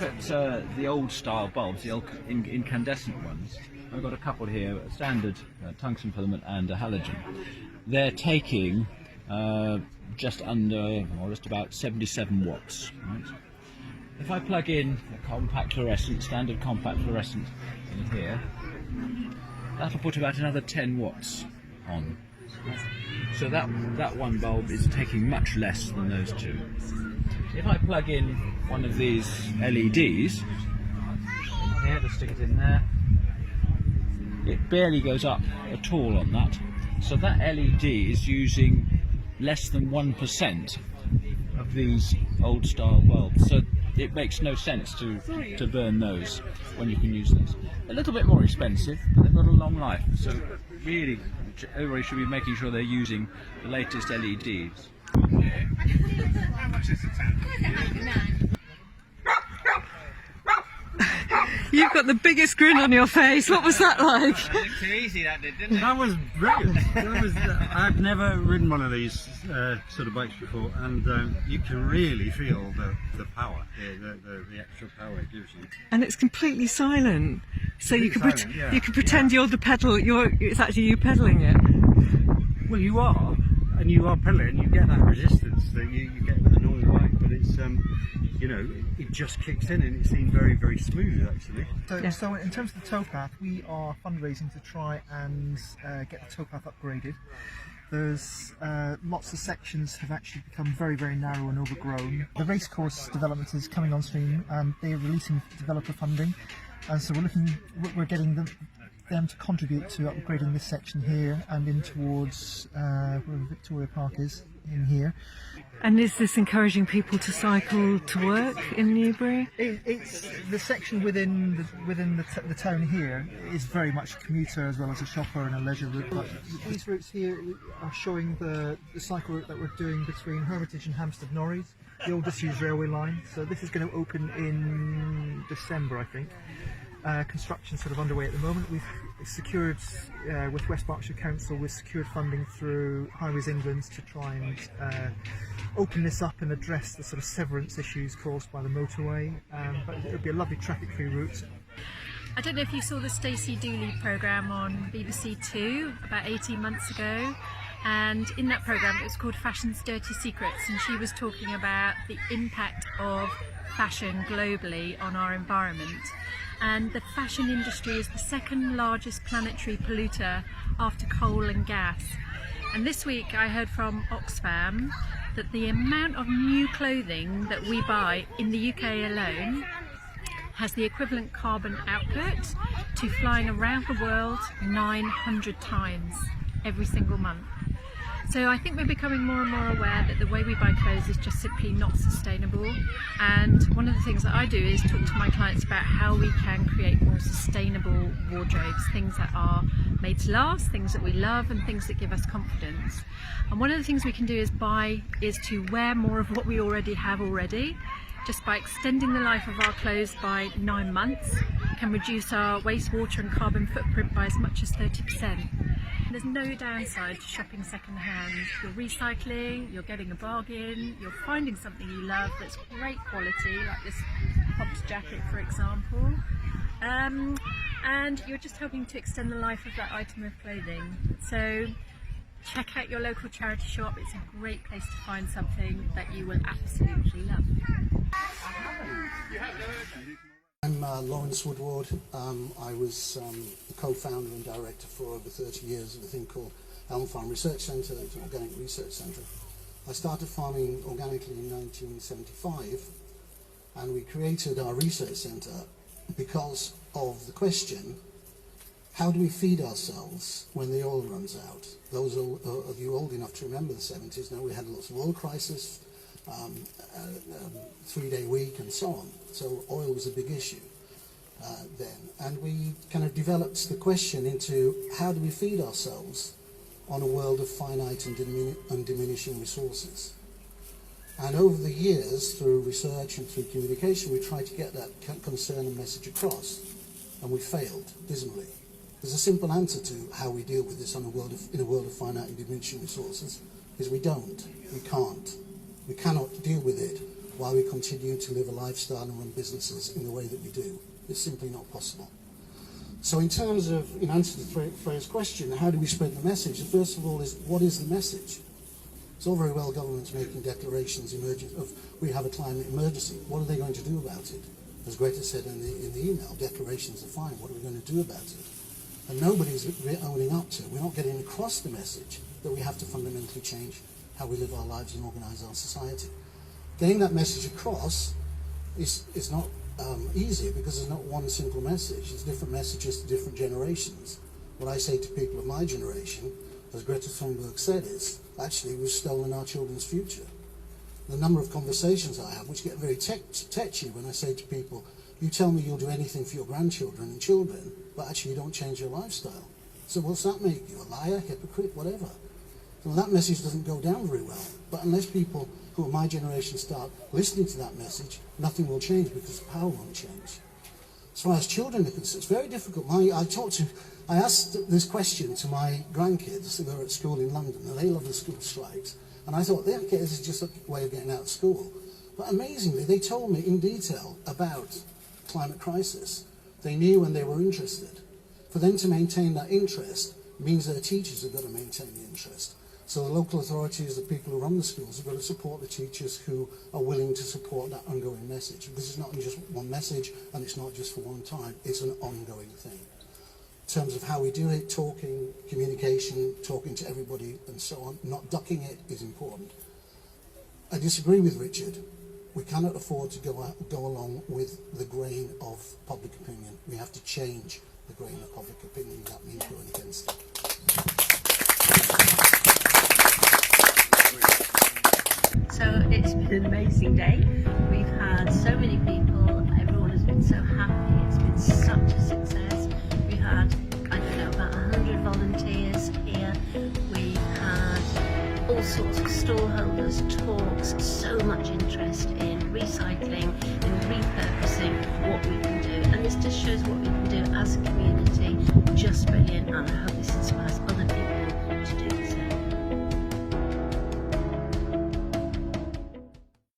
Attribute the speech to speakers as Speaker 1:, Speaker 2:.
Speaker 1: look at the old style bulbs, the old incandescent ones, I've got a couple here, a standard tungsten filament and a halogen. They're taking just under, or just about 77 watts. Right? If I plug in a compact fluorescent, standard compact fluorescent in here, that'll put about another 10 watts on. So that one bulb is taking much less than those two. If I plug in one of these LEDs, here, to stick it in there, it barely goes up at all on that. So that LED is using less than 1% of these old style bulbs. So it makes no sense to burn those when you can use this. A little bit more expensive, but they've got a long life. So really, everybody should be making sure they're using the latest LEDs.
Speaker 2: How much is the tank?
Speaker 3: You've got the biggest grin on your face. What was that like?
Speaker 2: That looked too easy, that did, didn't it?
Speaker 4: That was brilliant. I've never ridden one of these sort of bikes before, and you can really feel the power, the extra power it gives you.
Speaker 3: And it's completely silent, so you can pretend you're the pedal. It's actually you pedaling it.
Speaker 4: Well, you are, and you are pedaling, and you get that resistance that you get with a normal bike, but it's you know, it just kicks in, and it seems very, very smooth actually.
Speaker 5: So in terms of the towpath, we are fundraising to try and get the towpath upgraded. There's lots of sections have actually become very, very narrow and overgrown. The racecourse development is coming on stream, and they're releasing developer funding, and so we're getting them to contribute to upgrading this section here and in towards where Victoria Park is in here.
Speaker 3: And is this encouraging people to cycle to work in Newbury?
Speaker 5: It's the section within the town here is very much a commuter as well as a shopper and a leisure route. But these routes here are showing the cycle route that we're doing between Hermitage and Hampstead Norreys, the old disused railway line. So this is going to open in December, I think. Construction sort of underway at the moment. We've secured, with West Berkshire Council, we've secured funding through Highways England to try and open this up and address the sort of severance issues caused by the motorway. But it'll be a lovely traffic-free route.
Speaker 6: I don't know if you saw the Stacey Dooley programme on BBC Two about 18 months ago. And in that programme it was called Fashion's Dirty Secrets, and she was talking about the impact of fashion globally on our environment. And the fashion industry is the second largest planetary polluter after coal and gas. And this week I heard from Oxfam that the amount of new clothing that we buy in the UK alone has the equivalent carbon output to flying around the world 900 times every single month. So I think we're becoming more and more aware that the way we buy clothes is just simply not sustainable. And one of the things that I do is talk to my clients about how we can create more sustainable wardrobes, things that are made to last, things that we love, and things that give us confidence. And one of the things we can do is to wear more of what we already have already. Just by extending the life of our clothes by 9 months, can reduce our wastewater and carbon footprint by as much as 30%. There's no downside to shopping second-hand. You're recycling, you're getting a bargain, you're finding something you love that's great quality, like this Hobbs jacket for example, and you're just helping to extend the life of that item of clothing. So check out your local charity shop. It's a great place to find something that you will absolutely love.
Speaker 7: I'm Lawrence Woodward. I was the co-founder and director for over 30 years of a thing called Elm Farm Research Centre. It's an organic research centre. I started farming organically in 1975, and we created our research centre because of the question, how do we feed ourselves when the oil runs out? Those of you old enough to remember the 70s know we had lots of oil crisis, 3-day week and so on. So oil was a big issue then. And we kind of developed the question into how do we feed ourselves on a world of finite and diminishing resources. And over the years, through research and through communication, we tried to get that concern and message across, and we failed dismally. There's a simple answer to how we deal with this in a world of finite and diminishing resources, is we don't, we can't. We cannot deal with it while we continue to live a lifestyle and run businesses in the way that we do. It's simply not possible. So in terms of, in answer to Freya's question, how do we spread the message? The first of all is, what is the message? It's all very well governments making declarations of we have a climate emergency. What are they going to do about it? As Greta said in the email, declarations are fine. What are we going to do about it? And nobody's owning up to it. We're not getting across the message that we have to fundamentally change how we live our lives and organise our society. Getting that message across is not easy, because there's not one simple message. There's different messages to different generations. What I say to people of my generation, as Greta Thunberg said, is actually we've stolen our children's future. The number of conversations I have which get very tetchy when I say to people, you tell me you'll do anything for your grandchildren and children, but actually you don't change your lifestyle. So what's that make you? A liar, hypocrite, whatever? Well, that message doesn't go down very well. But unless people who are my generation start listening to that message, nothing will change, because the power won't change. As far as children are concerned, it's very difficult. I asked this question to my grandkids who are at school in London, and they love the school strikes. And I thought, okay, this is just a way of getting out of school. But amazingly, they told me in detail about climate crisis. They knew and they were interested. For them to maintain that interest means their teachers have got to maintain the interest. So the local authorities, the people who run the schools, have got to support the teachers who are willing to support that ongoing message. Because it's not just one message, and it's not just for one time, it's an ongoing thing. In terms of how we do it, talking, communication, talking to everybody and so on, not ducking it is important. I disagree with Richard. We cannot afford to go along with the grain of public opinion. We have to change the grain of public opinion. That means going against it.
Speaker 8: So it's been an amazing day. We've had so many people, everyone has been so happy, it's been such a success. We had, I don't know, about 100 volunteers here. We've had all sorts of stallholders, talks, so much interest in recycling, in repurposing what we can do. And this just shows what we can do as a community. Just brilliant, and I hope